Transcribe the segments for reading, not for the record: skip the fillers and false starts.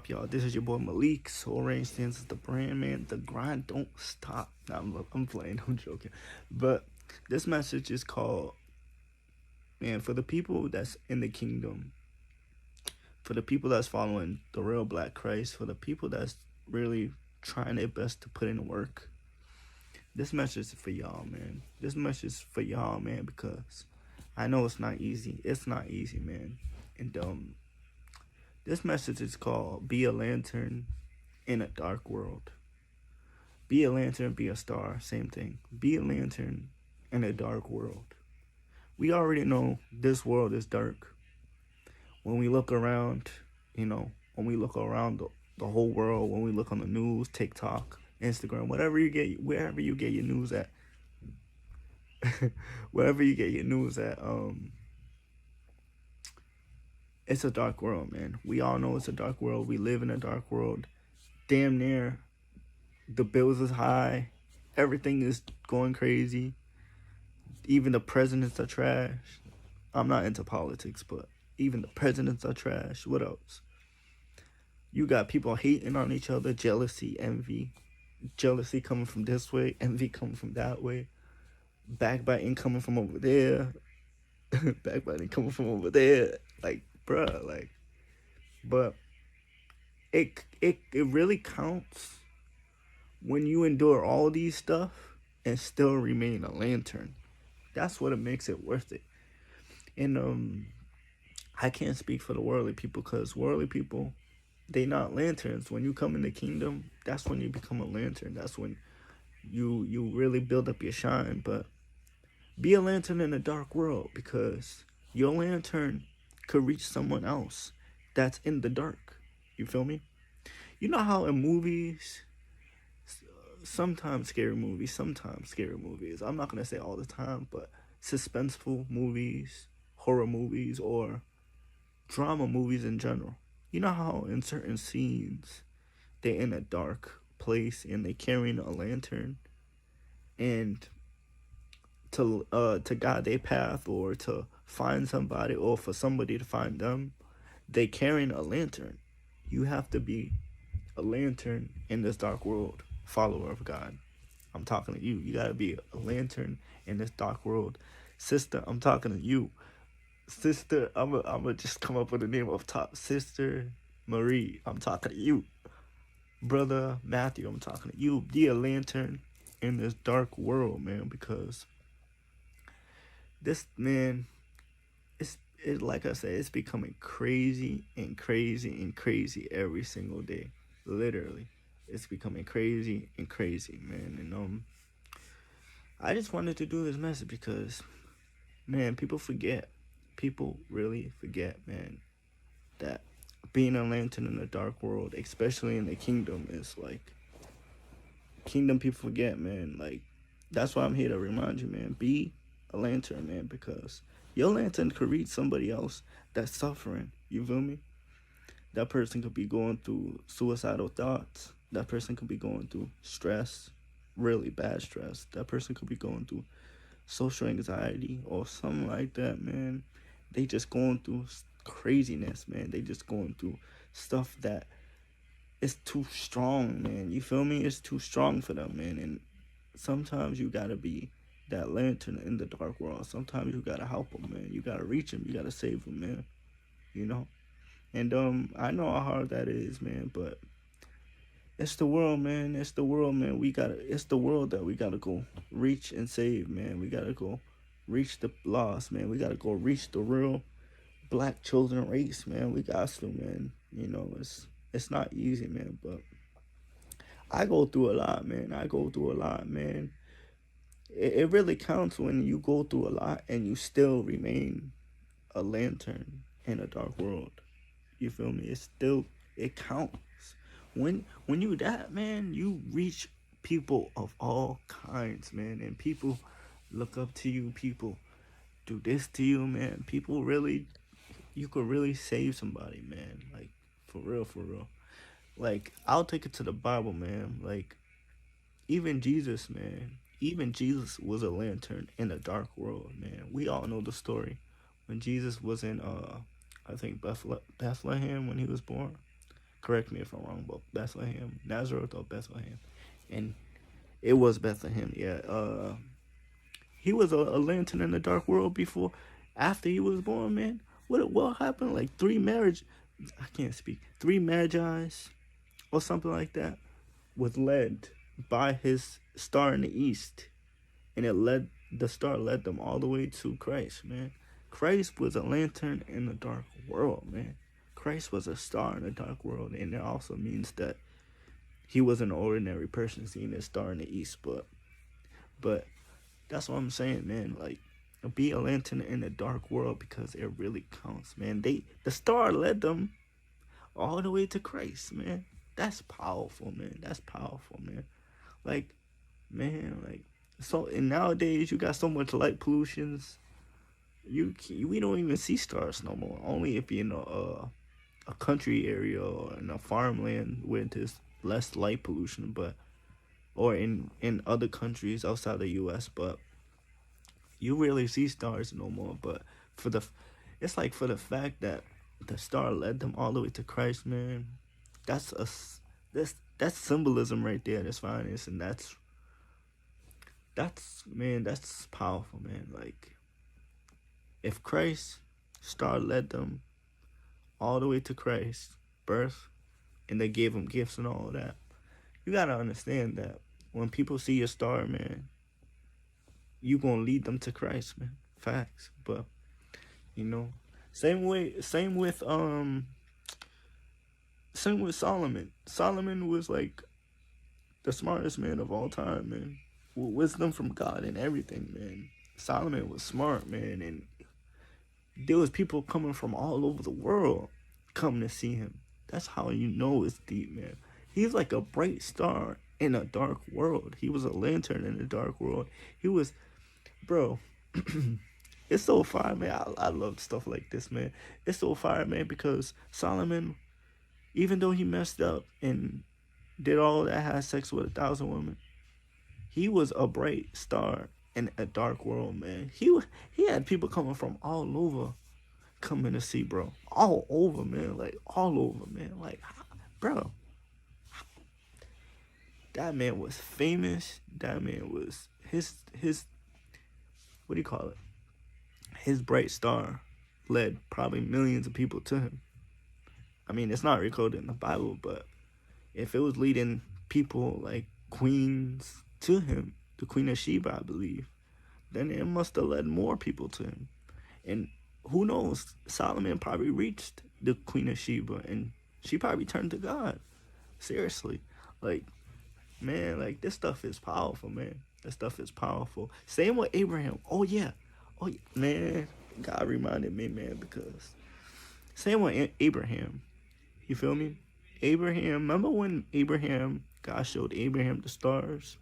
Y'all, this is your boy Malik. Soul Range stands as the brand, man. The grind don't stop. Nah, I'm playing, I'm joking. But this message is called, man, for the people that's in the kingdom, for the people that's following the real Black Christ, for the people that's really trying their best to put in work. This message is for y'all, man. This message is for y'all, man, because I know it's not easy. It's not easy, man. And this message is called "Be a Lantern in a Dark World." Be a lantern, be a star, same thing. Be a lantern in a dark world. We already know this world is dark. When we look around, when we look around the whole world, when we look on the news, TikTok, Instagram, wherever you get your news at, wherever you get your news at, it's a dark world, man. We all know it's a dark world. We live in a dark world. Damn near, the bills is high. Everything is going crazy. Even the presidents are trash. I'm not into politics, but even the presidents are trash. What else? You got people hating on each other, jealousy, envy. Jealousy coming from this way, envy coming from that way. Backbiting coming from over there. Backbiting coming from over there. Like, bruh, like, but it really counts when you endure all these stuff and still remain a lantern. That's what it makes it worth it. And I can't speak for the worldly people, because worldly people, they not lanterns. When you come in the kingdom, that's when you become a lantern. That's when you really build up your shine. But be a lantern in a dark world, because your lantern could reach someone else that's in the dark. You feel me? You know how in movies, sometimes scary movies, I'm not gonna say all the time, but suspenseful movies, horror movies, or drama movies in general, you know how in certain scenes they're in a dark place and they carrying a lantern, and to guide their path, or to find somebody, or for somebody to find them, they carrying a lantern. You have to be a lantern in this dark world, follower of God. I'm talking to you. You gotta be a lantern in this dark world. Sister, I'm talking to you. Sister, I'm just come up with the name of top. Sister Marie, I'm talking to you. Brother Matthew, I'm talking to you. Be a lantern in this dark world, man, because this, man, it like I said, it's becoming crazy and crazy and crazy every single day. Literally, it's becoming crazy and crazy, man. And I just wanted to do this message because, man, people forget. People really forget, man, that being a lantern in a dark world, especially in the kingdom, is like, kingdom people forget, man. Like, that's why I'm here to remind you, man. Be a lantern, man, because your lantern could reach somebody else that's suffering. You feel me? That person could be going through suicidal thoughts. That person could be going through stress, really bad stress. That person could be going through social anxiety or something like that, man. They just going through craziness, man. They just going through stuff that is too strong, man. You feel me? It's too strong for them, man. And sometimes you gotta be that lantern in the dark world. Sometimes you gotta help them, man. You gotta reach them. You gotta save them, man. You know. And I know how hard that is, man. But it's the world, man. It's the world, man. It's the world that we gotta go reach and save, man. We gotta go reach the lost, man. We gotta go reach the real Black children race, man. We got to, man. It's not easy, man. But I go through a lot, man. Man. It really counts when you go through a lot and you still remain a lantern in a dark world. You feel me? It counts. When you that, man, you reach people of all kinds, man, and people look up to you. People do this to you, man. People really, you could really save somebody, man. Like, for real, for real. Like, I'll take it to the Bible, man. Like, even Jesus, man. Even Jesus was a lantern in a dark world, man. We all know the story when Jesus was in I think Bethlehem when he was born. Correct me if I'm wrong, but Bethlehem, Nazareth or Bethlehem, and it was Bethlehem. Yeah. He was a lantern in the dark world before, after he was born, man. What happened? Like I can't speak. Three magi's or something like that was led by his star in the east, and the star led them all the way to Christ, man. Christ was a lantern in the dark world, man. Christ was a star in the dark world, and it also means that he was an ordinary person seeing a star in the east, but that's what I'm saying, man. Like, be a lantern in the dark world because it really counts, man. The star led them all the way to Christ, man. That's powerful, man. That's powerful, man. Like, man, like, so, and nowadays you got so much light pollutions. We don't even see stars no more. Only if you're in a country area or in a farmland where there's less light pollution, but or in other countries outside the U.S. But you rarely see stars no more. But for the, it's like for the fact that the star led them all the way to Christ, man. That's a that's symbolism right there. That's finest, and that's powerful, man. Like, if Christ star led them all the way to Christ's birth, and they gave him gifts and all of that, you gotta understand that when people see your star, man, you gonna lead them to Christ, man. Facts. But you know, same with Solomon. Solomon was like the smartest man of all time, man. With wisdom from God and everything, man. Solomon was smart, man, and there was people coming from all over the world coming to see him. That's how you know it's deep, man. He's like a bright star in a dark world. He was a lantern in a dark world. He was, bro. It's so fire, man. I love stuff like this, man. It's so fire, man, because Solomon, even though he messed up and did all that, had sex with 1,000 women, he was a bright star in a dark world, man. He had people coming from all over coming to see, bro. All over, man. Like, all over, man. Like, bro. That man was famous. That man was his what do you call it? His bright star led probably millions of people to him. I mean, it's not recorded in the Bible, but if it was leading people like queens to him, the Queen of Sheba, I believe, then it must have led more people to him. And who knows, Solomon probably reached the Queen of Sheba and she probably turned to God. Seriously. Like, man, like, this stuff is powerful, man. This stuff is powerful. Same with Abraham. Oh yeah, man. God reminded me, man, because same with Abraham. You feel me? Abraham, remember when God showed Abraham the stars?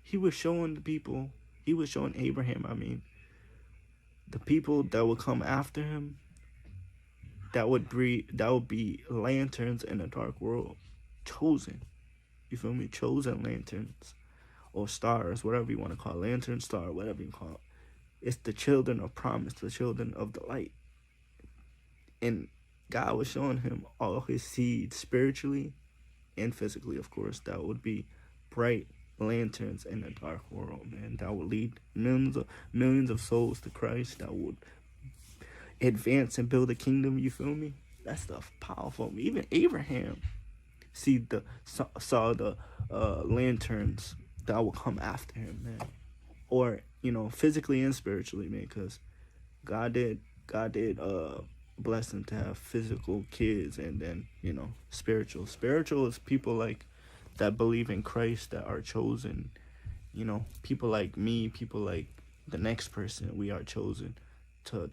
He was showing Abraham, the people that would come after him, that would be lanterns in a dark world. Chosen. You feel me? Chosen lanterns. Or stars, whatever you want to call it. Lantern, star, whatever you call it. It's the children of promise, the children of the light. And God was showing him all his seeds spiritually and physically, of course, that would be bright lanterns in a dark world, man. That would lead millions of souls to Christ. That would advance and build a kingdom. You feel me? That stuff powerful. Even Abraham saw the lanterns that will come after him, man. Or, physically and spiritually, man, because God did bless him to have physical kids, and then spiritual is people like that believe in Christ, that are chosen, people like me, people like the next person. We are chosen to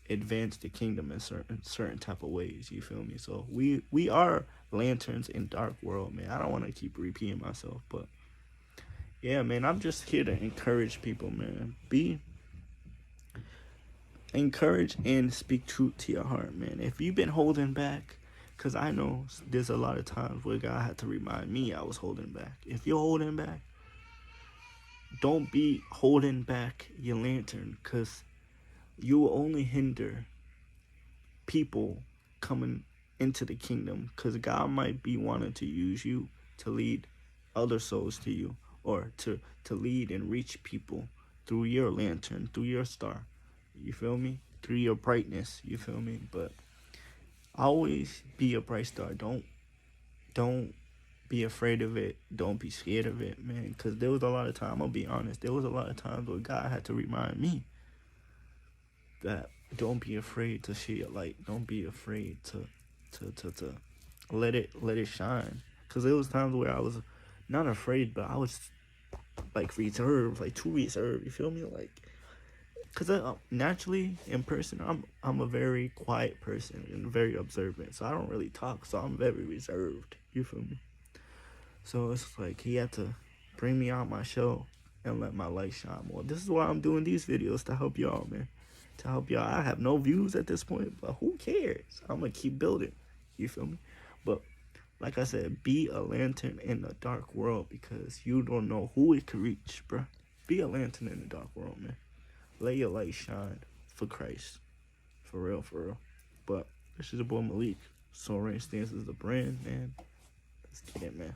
advance the kingdom in certain type of ways. You feel me? So we are lanterns in dark world, man. I don't want to keep repeating myself, but yeah, man, I'm just here to encourage people, man. Encourage and speak truth to your heart, man. If you've been holding back, because I know there's a lot of times where God had to remind me I was holding back. If you're holding back, don't be holding back your lantern, because you will only hinder people coming into the kingdom, because God might be wanting to use you to lead other souls to you, or to lead and reach people through your lantern, through your star. You feel me? Through your brightness. You feel me? But always be a bright star. Don't be afraid of it. Don't be scared of it, man. Because there was a lot of time, I'll be honest, there was a lot of times where God had to remind me that don't be afraid to share your light. Don't be afraid to let it shine. Because there was times where I was not afraid, but I was like reserved, like too reserved. You feel me? Like, because naturally in person, I'm a very quiet person and very observant, so I don't really talk. So I'm very reserved. You feel me? So it's like he had to bring me out my shell and let my light shine more. This is why I'm doing these videos, to help y'all, man. To help y'all. I have no views at this point, but who cares? I'm gonna keep building. You feel me? But like I said, be a lantern in the dark world, because you don't know who it could reach, bruh. Be a lantern in the dark world, man. Let your light shine for Christ. For real, for real. But this is your boy Malik. Soul Rain stands as the brand, man. Let's get it, man.